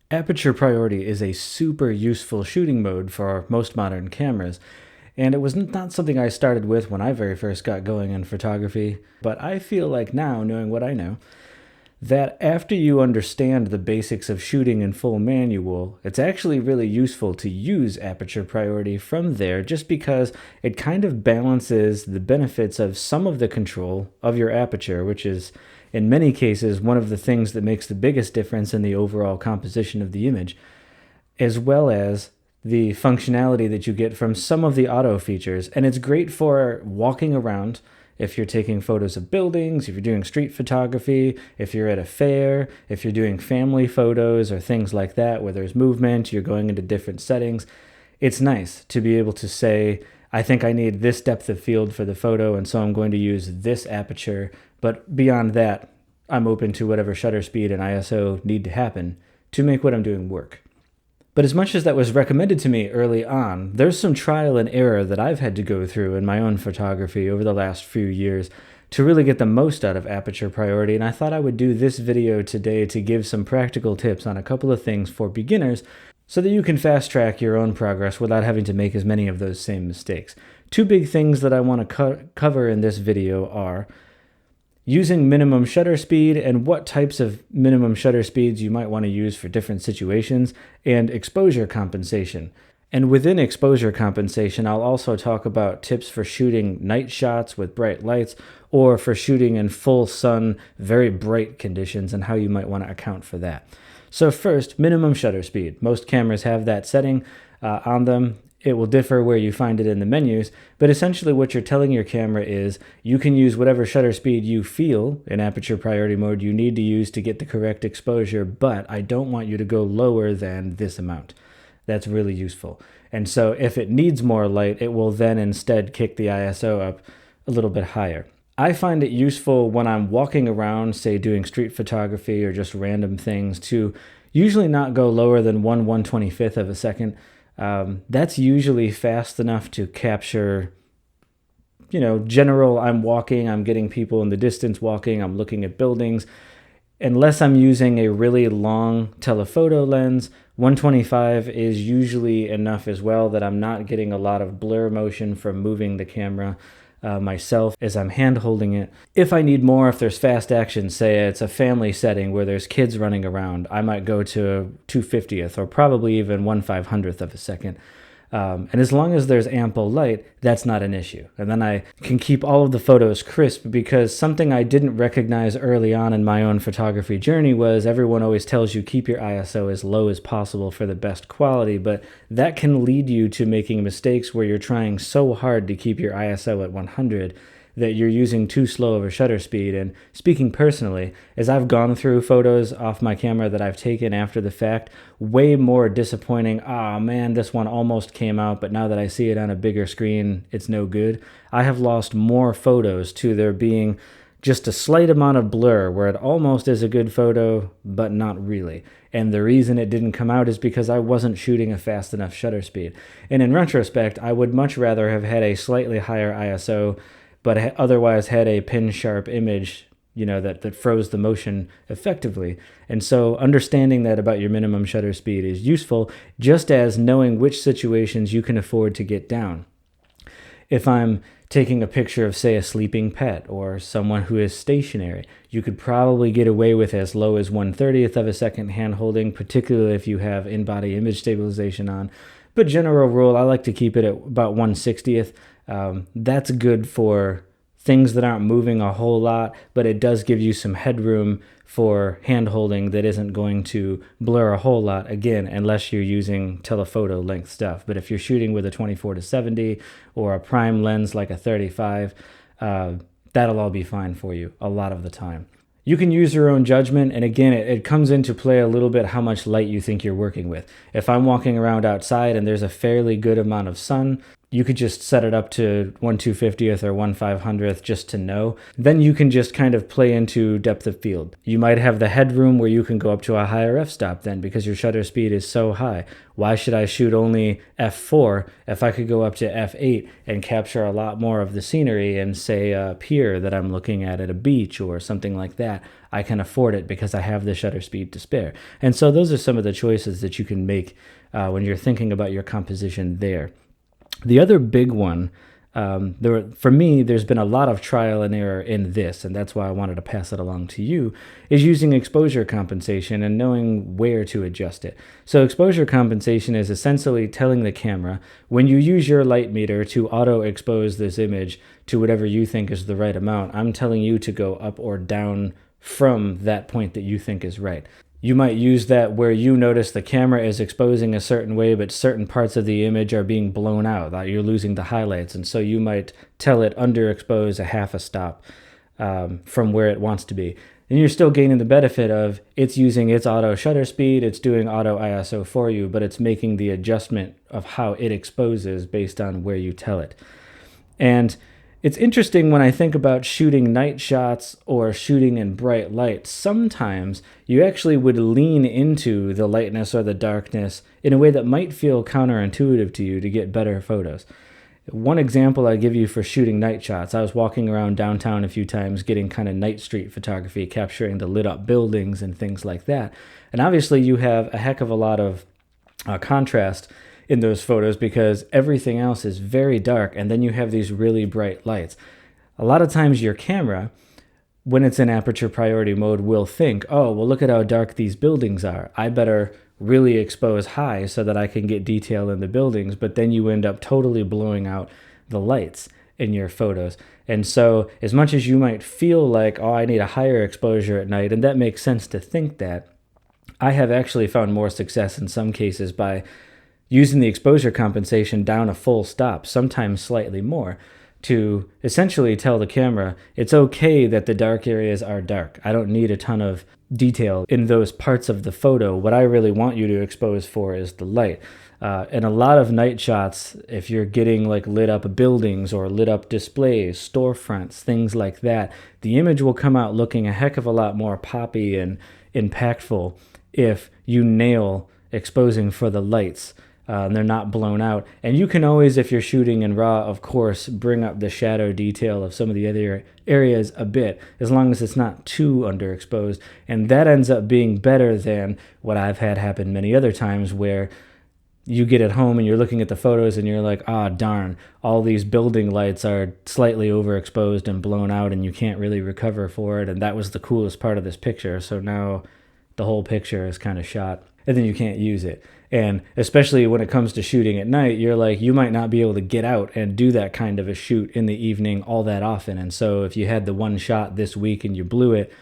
Aperture priority is a super useful shooting mode for most modern cameras, and it was not something I started with when I very first got going in photography, but I feel like now, knowing what I know, that after you understand the basics of shooting in full manual, it's actually really useful to use aperture priority from there just because it kind of balances the benefits of some of the control of your aperture, which is in many cases one of the things that makes the biggest difference in the overall composition of the image, as well as the functionality that you get from some of the auto features. And it's great for walking around. If you're taking photos of buildings, if you're doing street photography, if you're at a fair, if you're doing family photos or things like that where there's movement, you're going into different settings, it's nice to be able to say, I think I need this depth of field for the photo, and so I'm going to use this aperture. But beyond that, I'm open to whatever shutter speed and ISO need to happen to make what I'm doing work. But as much as that was recommended to me early on, there's some trial and error that I've had to go through in my own photography over the last few years to really get the most out of aperture priority, and I thought I would do this video today to give some practical tips on a couple of things for beginners so that you can fast track your own progress without having to make as many of those same mistakes. Two big things that I want to cover in this video are using minimum shutter speed and what types of minimum shutter speeds you might want to use for different situations, and exposure compensation. And within exposure compensation, I'll also talk about tips for shooting night shots with bright lights or for shooting in full sun, very bright conditions, and how you might want to account for that. So first, minimum shutter speed. Most cameras have that setting on them. It will differ where you find it in the menus, but essentially what you're telling your camera is you can use whatever shutter speed you feel in aperture priority mode you need to use to get the correct exposure, but I don't want you to go lower than this amount. That's really useful. And so if it needs more light, it will then instead kick the ISO up a little bit higher. I find it useful when I'm walking around, say doing street photography or just random things, to usually not go lower than 1/125th of a second. That's usually fast enough to capture, general, I'm walking, I'm getting people in the distance walking, I'm looking at buildings. Unless I'm using a really long telephoto lens, 125 is usually enough as well that I'm not getting a lot of blur motion from moving the camera myself as I'm hand holding it. If I need more, if there's fast action, say it's a family setting where there's kids running around, I might go to 2/50th or probably even 1/500th of a second. And as long as there's ample light, that's not an issue. And then I can keep all of the photos crisp, because something I didn't recognize early on in my own photography journey was everyone always tells you keep your ISO as low as possible for the best quality, but that can lead you to making mistakes where you're trying so hard to keep your ISO at 100 that you're using too slow of a shutter speed. And speaking personally, as I've gone through photos off my camera that I've taken after the fact, way more disappointing, man, this one almost came out, but now that I see it on a bigger screen, it's no good. I have lost more photos to there being just a slight amount of blur where it almost is a good photo, but not really. And the reason it didn't come out is because I wasn't shooting a fast enough shutter speed. And in retrospect, I would much rather have had a slightly higher ISO, but otherwise had a pin sharp image, that froze the motion effectively. And so understanding that about your minimum shutter speed is useful, just as knowing which situations you can afford to get down. If I'm taking a picture of, say, a sleeping pet or someone who is stationary, you could probably get away with as low as 1/30th of a second hand holding, particularly if you have in-body image stabilization on. But general rule, I like to keep it at about 1/60th. That's good for things that aren't moving a whole lot, but it does give you some headroom for hand holding that isn't going to blur a whole lot, again, unless you're using telephoto length stuff. But if you're shooting with a 24-70 or a prime lens like a 35, that'll all be fine for you a lot of the time. You can use your own judgment, and again, it comes into play a little bit how much light you think you're working with. If I'm walking around outside and there's a fairly good amount of sun, You could just set it up to 1/250th or 1/500th just to know. Then you can just kind of play into depth of field. You might have the headroom where you can go up to a higher f-stop then because your shutter speed is so high. Why should I shoot only f4 if I could go up to f8 and capture a lot more of the scenery and say a pier that I'm looking at a beach or something like that? I can afford it because I have the shutter speed to spare. And so those are some of the choices that you can make when you're thinking about your composition there. The other big one, for me, there's been a lot of trial and error in this, and that's why I wanted to pass it along to you, is using exposure compensation and knowing where to adjust it. So exposure compensation is essentially telling the camera, when you use your light meter to auto-expose this image to whatever you think is the right amount, I'm telling you to go up or down from that point that you think is right. You might use that where you notice the camera is exposing a certain way, but certain parts of the image are being blown out, that you're losing the highlights. And so you might tell it underexpose a half a stop from where it wants to be. And you're still gaining the benefit of it's using its auto shutter speed, it's doing auto ISO for you, but it's making the adjustment of how it exposes based on where you tell it. And it's interesting when I think about shooting night shots or shooting in bright light. Sometimes you actually would lean into the lightness or the darkness in a way that might feel counterintuitive to you to get better photos. One example I give you for shooting night shots, I was walking around downtown a few times getting kind of night street photography, capturing the lit up buildings and things like that. And obviously you have a heck of a lot of contrast in those photos because everything else is very dark, and then you have these really bright lights. A lot of times your camera, when it's in aperture priority mode, will think, oh, well, look at how dark these buildings are. I better really expose high so that I can get detail in the buildings, but then you end up totally blowing out the lights in your photos. And so as much as you might feel like, oh, I need a higher exposure at night, and that makes sense to think that, I have actually found more success in some cases by using the exposure compensation down a full stop, sometimes slightly more, to essentially tell the camera, it's okay that the dark areas are dark. I don't need a ton of detail in those parts of the photo. What I really want you to expose for is the light. And a lot of night shots, if you're getting like lit up buildings or lit up displays, storefronts, things like that, the image will come out looking a heck of a lot more poppy and impactful if you nail exposing for the lights. And they're not blown out. And you can always, if you're shooting in RAW, of course, bring up the shadow detail of some of the other areas a bit, as long as it's not too underexposed. And that ends up being better than what I've had happen many other times where you get at home and you're looking at the photos and you're like, ah, darn, all these building lights are slightly overexposed and blown out and you can't really recover for it. And that was the coolest part of this picture. So now the whole picture is kind of shot and then you can't use it. And especially when it comes to shooting at night, you're like, you might not be able to get out and do that kind of a shoot in the evening all that often. And so if you had the one shot this week and you blew it,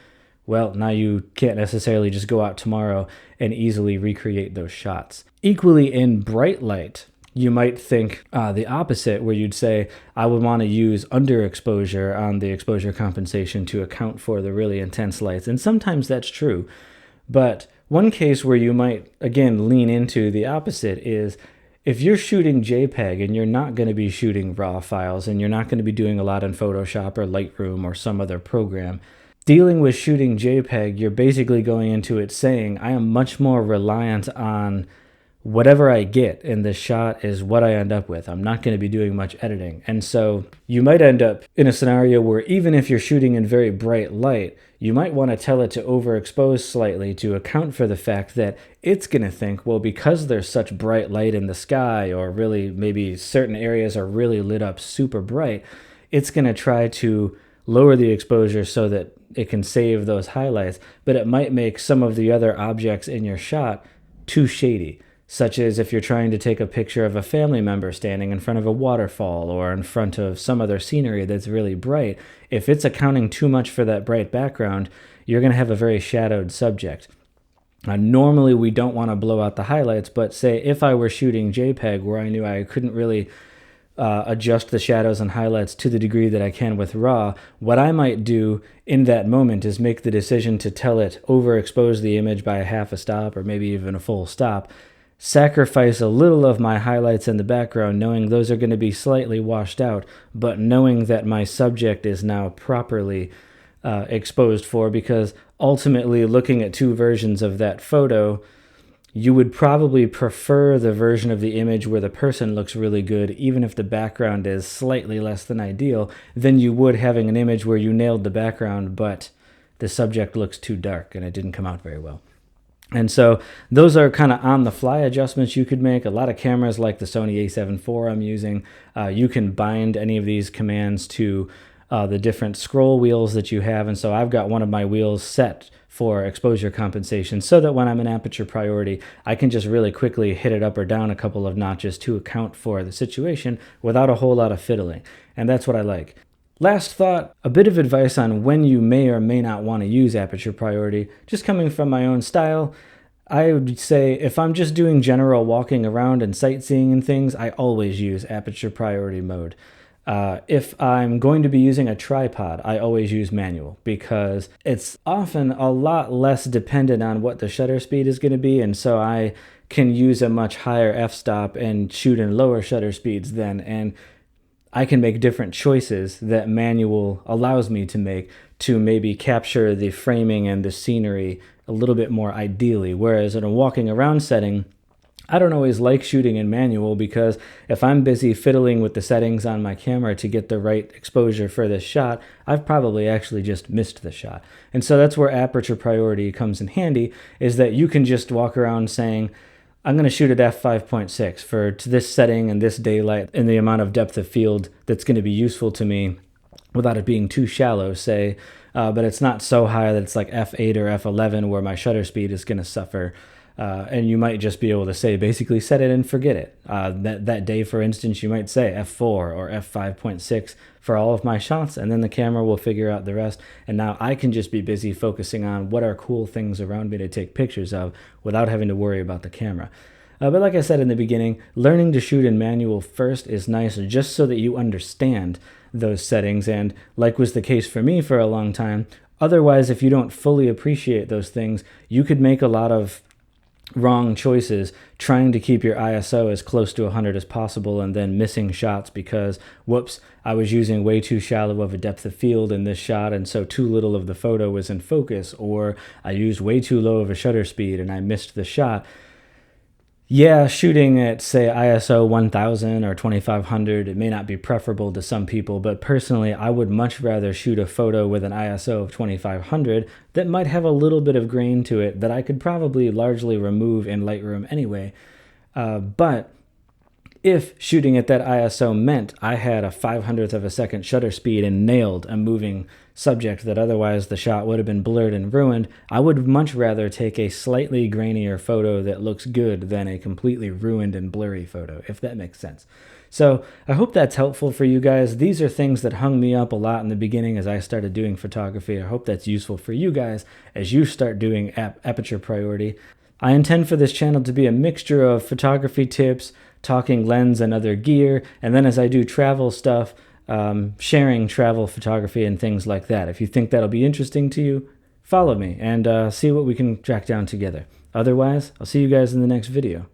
well, now you can't necessarily just go out tomorrow and easily recreate those shots. Equally in bright light, you might think the opposite, where you'd say, I would want to use underexposure on the exposure compensation to account for the really intense lights. And sometimes that's true. But one case where you might, again, lean into the opposite is if you're shooting JPEG and you're not going to be shooting RAW files and you're not going to be doing a lot in Photoshop or Lightroom or some other program, dealing with shooting JPEG, you're basically going into it saying, I am much more reliant on whatever I get in this shot is what I end up with. I'm not going to be doing much editing. And so you might end up in a scenario where even if you're shooting in very bright light, you might want to tell it to overexpose slightly to account for the fact that it's going to think, well, because there's such bright light in the sky, or really maybe certain areas are really lit up super bright, it's going to try to lower the exposure so that it can save those highlights, but it might make some of the other objects in your shot too shady. Such as if you're trying to take a picture of a family member standing in front of a waterfall or in front of some other scenery that's really bright, if it's accounting too much for that bright background, you're going to have a very shadowed subject. Normally, we don't want to blow out the highlights, but say if I were shooting JPEG where I knew I couldn't really adjust the shadows and highlights to the degree that I can with RAW, what I might do in that moment is make the decision to tell it overexpose the image by a half a stop or maybe even a full stop, sacrifice a little of my highlights in the background, knowing those are going to be slightly washed out, but knowing that my subject is now properly exposed for, because ultimately, looking at two versions of that photo, you would probably prefer the version of the image where the person looks really good, even if the background is slightly less than ideal, than you would having an image where you nailed the background, but the subject looks too dark and it didn't come out very well. And so those are kind of on-the-fly adjustments you could make. A lot of cameras like the Sony a7 IV I'm using, you can bind any of these commands to the different scroll wheels that you have. And so I've got one of my wheels set for exposure compensation so that when I'm in aperture priority, I can just really quickly hit it up or down a couple of notches to account for the situation without a whole lot of fiddling. And that's what I like. Last thought, a bit of advice on when you may or may not want to use aperture priority. Just coming from my own style, I would say if I'm just doing general walking around and sightseeing and things, I always use aperture priority mode. If I'm going to be using a tripod, I always use manual because it's often a lot less dependent on what the shutter speed is going to be, and so I can use a much higher f-stop and shoot in lower shutter speeds then, and I can make different choices that manual allows me to make to maybe capture the framing and the scenery a little bit more ideally, whereas in a walking around setting, I don't always like shooting in manual because if I'm busy fiddling with the settings on my camera to get the right exposure for this shot, I've probably actually just missed the shot. And so that's where aperture priority comes in handy, is that you can just walk around saying, I'm going to shoot at f5.6 for this setting and this daylight and the amount of depth of field that's going to be useful to me without it being too shallow, say, but it's not so high that it's like f8 or f11 where my shutter speed is going to suffer. And you might just be able to say, basically set it and forget it. That day, for instance, you might say f4 or f5.6 for all of my shots, and then the camera will figure out the rest. And now I can just be busy focusing on what are cool things around me to take pictures of without having to worry about the camera. But like I said in the beginning, learning to shoot in manual first is nice just so that you understand those settings. And like was the case for me for a long time, otherwise, if you don't fully appreciate those things, you could make a lot of wrong choices trying to keep your ISO as close to 100 as possible and then missing shots because, whoops, I was using way too shallow of a depth of field in this shot and so too little of the photo was in focus, or I used way too low of a shutter speed and I missed the shot. Yeah, shooting at, say, ISO 1000 or 2500, it may not be preferable to some people, but personally, I would much rather shoot a photo with an ISO of 2500 that might have a little bit of grain to it that I could probably largely remove in Lightroom anyway. But if shooting at that ISO meant I had a 500th of a second shutter speed and nailed a moving subject that otherwise the shot would have been blurred and ruined, I would much rather take a slightly grainier photo that looks good than a completely ruined and blurry photo, if that makes sense. So I hope that's helpful for you guys. These are things that hung me up a lot in the beginning as I started doing photography. I hope that's useful for you guys as you start doing aperture priority. I intend for this channel to be a mixture of photography tips, talking lens and other gear, and then as I do travel stuff, sharing travel photography and things like that. If you think that'll be interesting to you, follow me and see what we can track down together. Otherwise, I'll see you guys in the next video.